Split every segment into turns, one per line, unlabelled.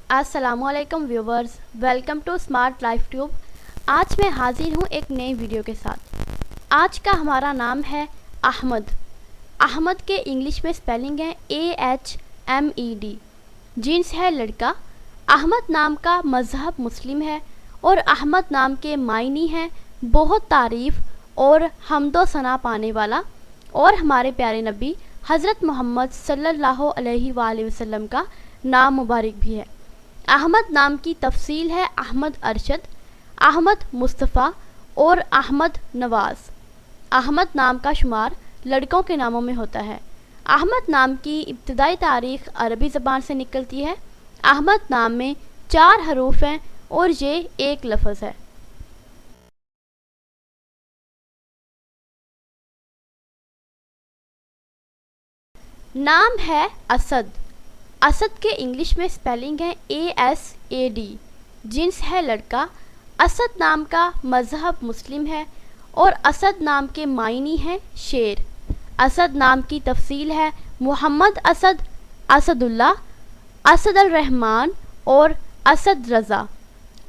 अस्सलामुअलैकुम viewers, welcome to smart life tube. आज मैं हाजिर हूँ एक नई वीडियो के साथ। आज का हमारा नाम है अहमद। अहमद के इंग्लिश में स्पेलिंग है AHMED। जिन्स है लड़का। अहमद नाम का मज़हब मुस्लिम है और अहमद नाम के मायनी हैं बहुत तारीफ़ और हम्दो सना पाने वाला। और हमारे प्यारे नबी हज़रत मोहम्मद सल्लल्लाहु अलैहि वसल्लम का नाम मुबारक भी है। अहमद नाम की तफसील है अहमद अरशद, अहमद मुस्तफ़ा और अहमद नवाज़। अहमद नाम का शुमार लड़कों के नामों में होता है। अहमद नाम की इब्तदाई तारीख़ अरबी ज़बान से निकलती है। अहमद नाम में 4 हरूफ हैं और ये एक लफ्ज़ है। नाम है असद। असद के इंग्लिश में स्पेलिंग है ASAD। जिन्स है लड़का। असद नाम का मज़हब मुस्लिम है और असद नाम के मायनी हैं शेर। असद नाम की तफसील है मोहम्मद असद, असदुल्लाह, असद अल रहमान और असद रज़ा।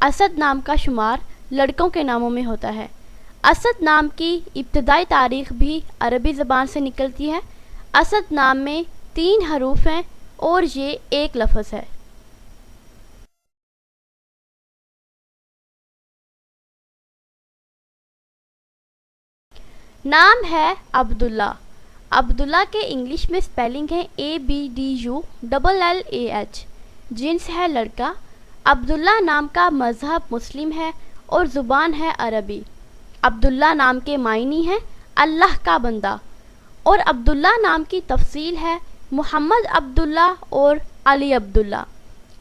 असद नाम का शुमार लड़कों के नामों में होता है। असद नाम की इब्तदाई तारीख़ भी अरबी ज़बान से निकलती है। असद नाम में 3 हरूफ हैं और ये एक लफ्ज़ है। नाम है अब्दुल्ला। अब्दुल्ला के इंग्लिश में स्पेलिंग है ABDULLAH। जिन्स है लड़का। अब्दुल्ला नाम का मज़हब मुस्लिम है और ज़ुबान है अरबी। अब्दुल्ला नाम के मायनी हैं अल्लाह का बंदा। और अब्दुल्ला नाम की तफसील है मोहम्मद अब्दुल्ला और अली अब्दुल्ला।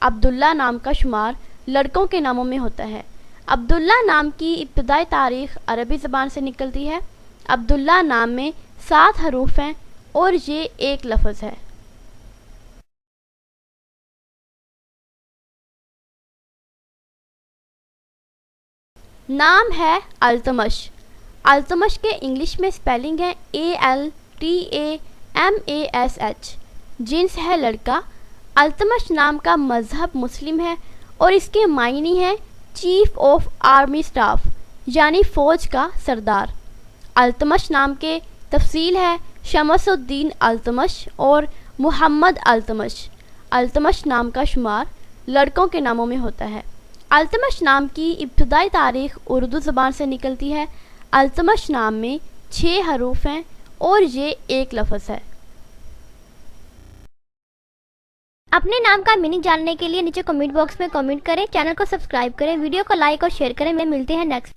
अब्दुल्ला नाम का शुमार लड़कों के नामों में होता है। अब्दुल्ला नाम की इब्तदाई तारीख़ अरबी ज़बान से निकलती है। अब्दुल्ला नाम में 7 हरूफ हैं और ये एक लफ्ज़ है। नाम है अल्तमश। अल्तमश के इंग्लिश में स्पेलिंग है ALTAMASH। जिन्स है लड़का। अल्तमश नाम का मज़हब मुस्लिम है और इसके मायनी हैं चीफ़ ऑफ आर्मी स्टाफ, यानी फ़ौज का सरदार। अल्तमश नाम के तफसील है शमसुद्दीन अल्तमश और मुहम्मद अल्तमश। अल्तमश नाम का शुमार लड़कों के नामों में होता है। अल्तमश नाम की इब्तदाई तारीख़ उर्दू ज़बान से निकलती है। अल्तमश नाम में 6 हरूफ हैं और ये एक लफ्ज़ है।
अपने नाम का मीनिंग जानने के लिए नीचे कमेंट बॉक्स में कमेंट करें, चैनल को सब्सक्राइब करें, वीडियो को लाइक और शेयर करें। मिलते हैं नेक्स्ट